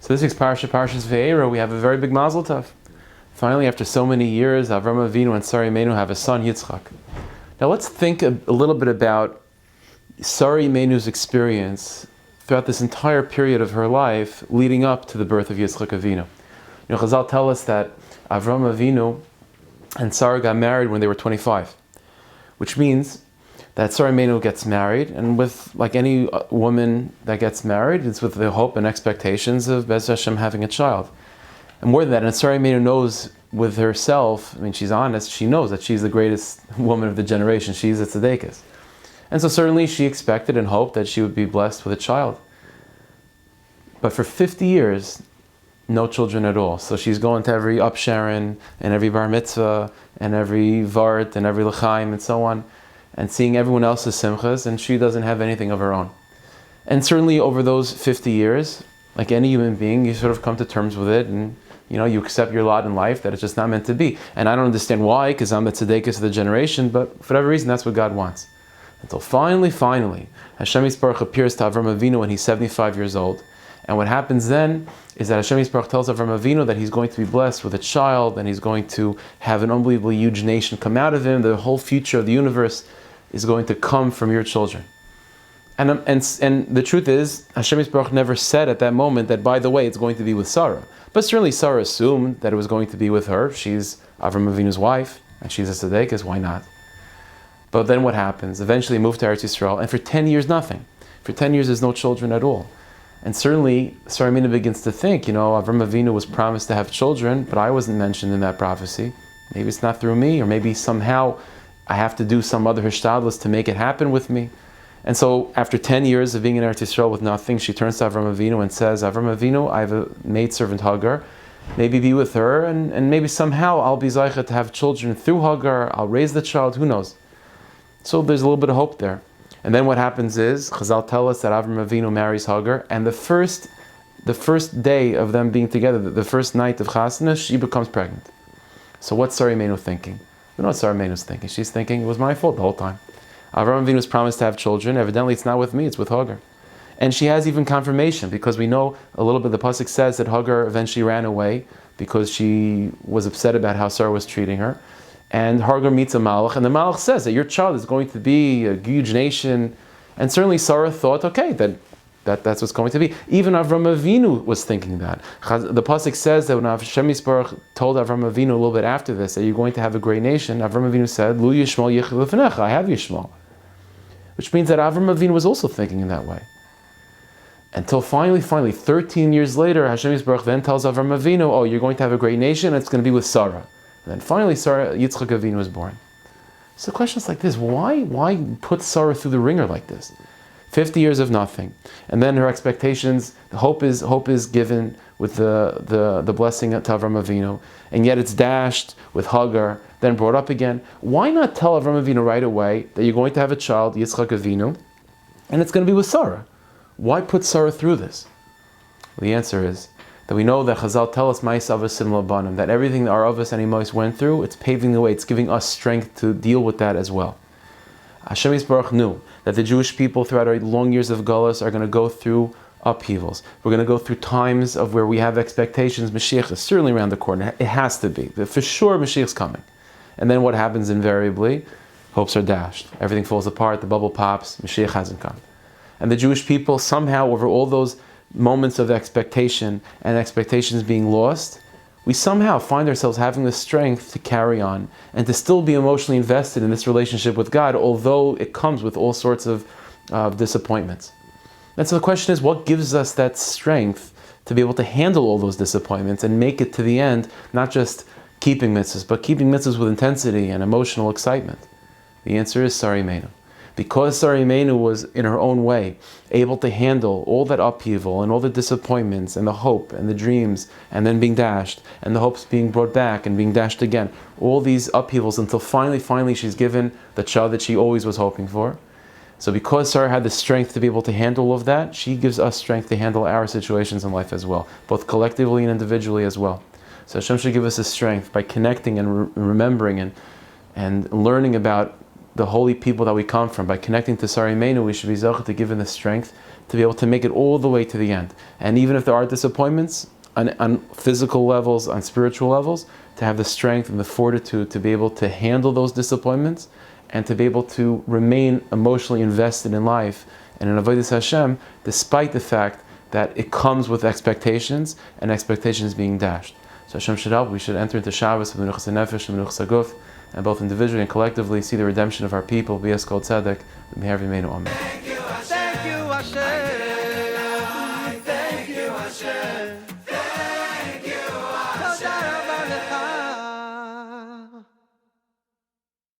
So this week's Parshas Vayeirah, we have a very big mazel tov. Finally, after so many years, Avram Avinu and Sarah Emeinu have a son, Yitzchak. Now let's think a little bit about Sarah Emeinu's experience throughout this entire period of her life leading up to the birth of Yitzchak Avinu. Chazal tell us that Avram Avinu and Sarah got married when they were 25, which means that Sarah Emeinu gets married, and with, like any woman that gets married, it's with the hope and expectations of Bez Hashem having a child. And more than that, and Sarah Emeinu knows with herself, I mean, she's honest, she knows that she's the greatest woman of the generation. She's a tzedekah. And so certainly she expected and hoped that she would be blessed with a child. But for 50 years, no children at all. So she's going to every upsharon, and every bar mitzvah, and every vart, and every l'chaim, and so on, and seeing everyone else's simchas, and she doesn't have anything of her own. And certainly over those 50 years, like any human being, you sort of come to terms with it, and you accept your lot in life, that it's just not meant to be. And I don't understand why, because I'm the tzedekah of the generation, but for whatever reason, that's what God wants. Until finally, Hashem Yisparach appears to Avram Avinu when he's 75 years old. And what happens then is that Hashem Yisparach tells Avram Avinu that he's going to be blessed with a child, and he's going to have an unbelievably huge nation come out of him. The whole future of the universe is going to come from your children. And the truth is, Hashem Yisparach never said at that moment that, by the way, it's going to be with Sarah. But certainly Sarah assumed that it was going to be with her. She's Avram Avinu's wife, and she's a tzedekah, why not? But then what happens? Eventually moved to Eretz Yisrael, and for 10 years, nothing. For 10 years, there's no children at all. And certainly, Sarah Emeinu begins to think, Avram Avinu was promised to have children, but I wasn't mentioned in that prophecy. Maybe it's not through me, or maybe somehow I have to do some other hishtadlus to make it happen with me. And so, after 10 years of being in Eretz Yisrael with nothing, she turns to Avram Avinu and says, Avram Avinu, I have a maidservant Hagar. Maybe be with her, and maybe somehow I'll be zaycha to have children through Hagar. I'll raise the child, who knows? So there's a little bit of hope there. And then what happens is, Chazal tell us that Avram Avinu marries Hagar, and the first day of them being together, the first night of Chasana, she becomes pregnant. So what's Sarah Emeinu thinking? We know what Sarah Emeinu is thinking. She's thinking, it was my fault the whole time. Avram Avinu was promised to have children. Evidently, it's not with me, it's with Hagar. And she has even confirmation, because we know a little bit, the pasuk says that Hagar eventually ran away because she was upset about how Sarah was treating her. And Hagar meets a malach, and the malach says that your child is going to be a huge nation. And certainly Sarah thought, okay, that's what's going to be. Even Avram Avinu was thinking that. The pasuk says that when Hashem Yisparach told Avram Avinu a little bit after this that you're going to have a great nation, Avram Avinu said, Lu Yishmael Yechil Lefnecha, I have Yishmael. Which means that Avram Avinu was also thinking in that way. Until finally, 13 years later, Hashem Yisparach then tells Avram Avinu, oh, you're going to have a great nation, and it's going to be with Sarah. And then finally, Yitzchak Avinu was born. So questions like this, why put Sarah through the ringer like this? 50 years of nothing. And then her expectations, hope is given with the blessing to Avram Avinu. And yet it's dashed with Hagar, then brought up again. Why not tell Avram Avinu right away that you're going to have a child, Yitzchak Avinu, and it's going to be with Sarah? Why put Sarah through this? Well, the answer is that we know that Chazal tell us that everything that our Avos and Imos went through, it's paving the way, it's giving us strength to deal with that as well. Hashem Yisparach knew that the Jewish people throughout our long years of Galus are going to go through upheavals. We're going to go through times of where we have expectations. Mashiach is certainly around the corner. It has to be. For sure Mashiach's coming. And then what happens invariably? Hopes are dashed. Everything falls apart, the bubble pops, Mashiach hasn't come. And the Jewish people somehow, over all those moments of expectation and expectations being lost, we somehow find ourselves having the strength to carry on and to still be emotionally invested in this relationship with God, although it comes with all sorts of disappointments. And so the question is, what gives us that strength to be able to handle all those disappointments and make it to the end, not just keeping mitzvahs, but keeping mitzvahs with intensity and emotional excitement? The answer is Sarah Emeinu. Because Sarah Emeinu was, in her own way, able to handle all that upheaval and all the disappointments and the hope and the dreams and then being dashed and the hopes being brought back and being dashed again, all these upheavals until finally she's given the child that she always was hoping for. So because Sarah had the strength to be able to handle all of that, she gives us strength to handle our situations in life as well, both collectively and individually as well. So Hashem should give us the strength by connecting and remembering and learning about the holy people that we come from. By connecting to Sarah Emeinu, we should be zocheh to give in the strength to be able to make it all the way to the end. And even if there are disappointments on physical levels, on spiritual levels, to have the strength and the fortitude to be able to handle those disappointments and to be able to remain emotionally invested in life and in Avodas Hashem, despite the fact that it comes with expectations and expectations being dashed. So Hashem should help. We should enter into Shabbos with Menuchas Nefesh and Menuchas Guf, and both individually and collectively see the redemption of our people. B'yas Kol Tzedek. Emeinu. Amen. Thank you, Hashem.